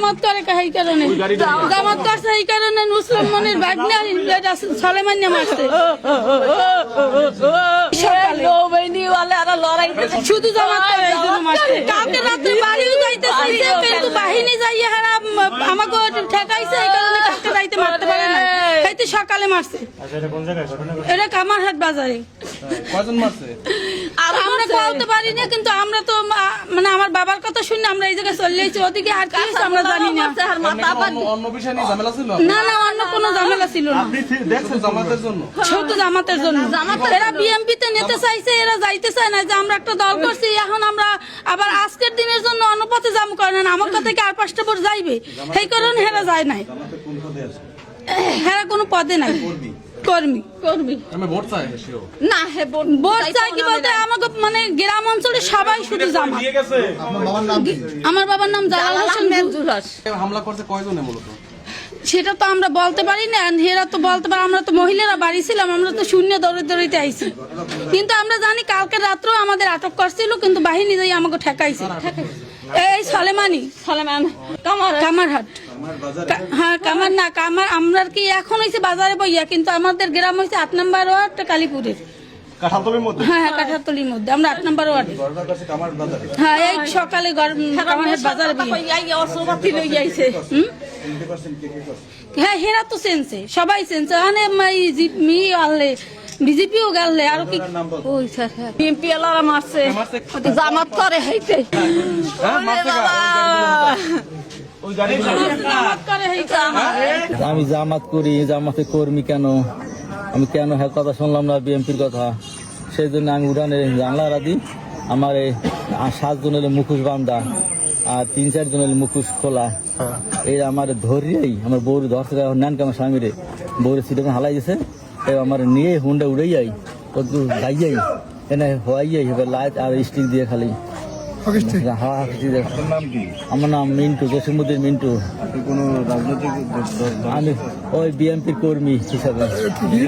জামাত করে এই কারণে জামাত করছে এই কারণে নুসরাত মনির ভাগ্নে সালেমানিয়া মারছে শুধু জামাত করে এই জন্য মারছে কালকে রাতে বাড়িও যাইতে চাইছে কিন্তু বাহিনী যাইয়া হারা আমাকে ঠেকাইছে এই কারণে কালকে রাইতে মারতে পারে না খাইতে সকালে মারছে এটা কামারহাট বাজারে কয়জন মারছে আমরা বলতে পারি না কিন্তু আমরা তো মানে আমার বাবার কথা শুনে আমরা এই জায়গায় চলে এসেছি ওদিকে আর কি আমরা জানি না অন্য বিষয় নিয়ে ঝামেলা ছিল না না অন্য কোনো ঝামেলা ছিল না আপনি দেখছেন জামাতের জন্য শুধু জামাতের জন্য এরা বিএমপি তে নিতে চাইছে এরা যাইতে চায় না যে আমরা একটা দল করছি এখন আমরা আবার আজকের দিনের জন্য অন্য পথে জাম করে না আমার থেকে আর 5টা ভোট যাইবে সেই কারণে হেরা যায় নাই হেরা কোনো পদে নাই কর্মী আমি ভোট চাই না হে ভোট চাই কি বলতে আমাকে মানে গ্রাম অঞ্চলে সবাই শুধু জামাত আমার বাবার নাম জালাল হোসেন হামলা করতে কয়জনে মূলত সেটা তো আমরা বলতে পারি না হেরা তো বলতে পারে আমরা তো মহিলারা বাড়ি ছিলাম আমরা তো শূন্য দৌড়িতে আইছি কিন্তু আমরা জানি কালকে রাত্রেও আমাদের আটক করছিল কিন্তু বাহিনী যাই আমাকে ঠেকাইছে এই কামারহাট হ্যাঁ কামার না কামার আমরা কি এখন হয়েছে বাজারে বইয়া কিন্তু আমাদের গ্রাম হয়েছে 8 নম্বর ওয়ার্ড কালীপুরের হ্যাঁ কাঠাতলির মধ্যে আমরা 8 নম্বর ওয়ার্ড হ্যাঁ এই সকালে কামারহাট বাজারে হ্যাঁ হেরা তো চেনছে সবাই চেনছে বিজেপিও গেলে আর কি ওই স্যার বিএমপি এলারা মারছে জামাত করে হইতে আমি জামাত করি জামাতে কর্মী কেন আমি কেন হ্যাঁ কথা শুনলাম না বিএমপির কথা সেই জন্য আমি উড়ানে জানলা দিই আমার 7 জনের মুখোশ বান্ধা আর 3-4 জনের মুখোশ খোলা এই আমার ধরিয়েই আমার বউর ধরতে নেন আমার স্বামীরে বউরে সিটে হালাই গেছে আমার নিয়ে হুন্ডা উড়ে যাই একটু গাইয়াই এনে হওয়াই লাইট আর স্টিক দিয়ে খালি আমার নাম মিন্টু জসিমুদ্দিন মিন্টু আমি ওই বিএনপির কর্মী হিসাবে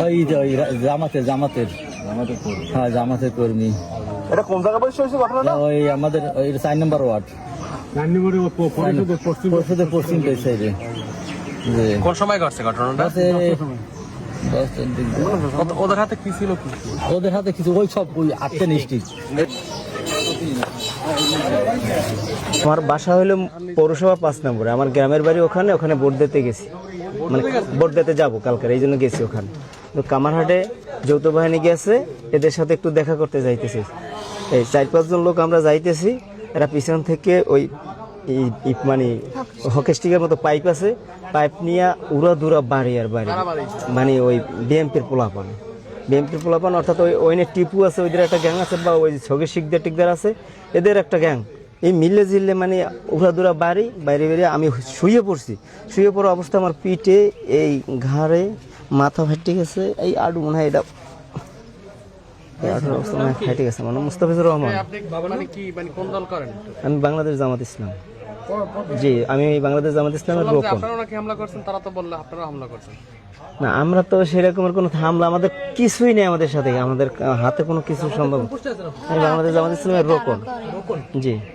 ওই যে ওই জামাতের হ্যাঁ জামাতের কর্মী ওই আমাদের ওই 4 নম্বর ওয়ার্ড পরিষদের পশ্চিম সাইডে কোন সময় ঘটছে ঘটনাটা ওদের হাতে কি ছিল ওদের হাতে কিছু ওই সব ওই 8টা ডিস্ট্রিক্ট আমার বাসা হলো পৌরসভা 5 নম্বরে আমার গ্রামের বাড়ি ওখানে ভোট দিতে গেছি মানে ভোট দিতে যাবো কালকে এই জন্য গেছি ওখানে তো কামারহাটে যৌথ বাহিনী গেছে এদের সাথে একটু দেখা করতে যাইতেছি এই 4-5 জন লোক আমরা যাইতেছি এরা পিছন থেকে ওই মানে হকি স্টিকের মতো পাইপ আছে পাইপ নিয়ে উড়া বাড়ি মানে ওই বিএমপির পোলাপান অর্থাৎ ওই ওইনে টিপু আছে ওইদের একটা গ্যাং আছে বা ওই ছগি শিকদার টিকদার আছে এদের একটা গ্যাং এই মিলে জিললে মানে উড়া বাইরে আমি শুয়ে পড়া অবস্থা আমার পিঠে এই ঘাড়ে মাথা ফাটে গেছে এই আডু মনে হয় এটা অবস্থা মনে ফাটে গেছে মানে মুস্তাফিজুর রহমান আমি বাংলাদেশ জামাত ইসলাম জি আমি বাংলাদেশ জামাত ইসলামের রোকন না আমরা তো সেরকমের কোনো হামলা আমাদের কিছুই নেই আমাদের সাথে আমাদের হাতে কোনো কিছু সম্ভব আমি বাংলাদেশ জামাত ইসলামের রোকন জি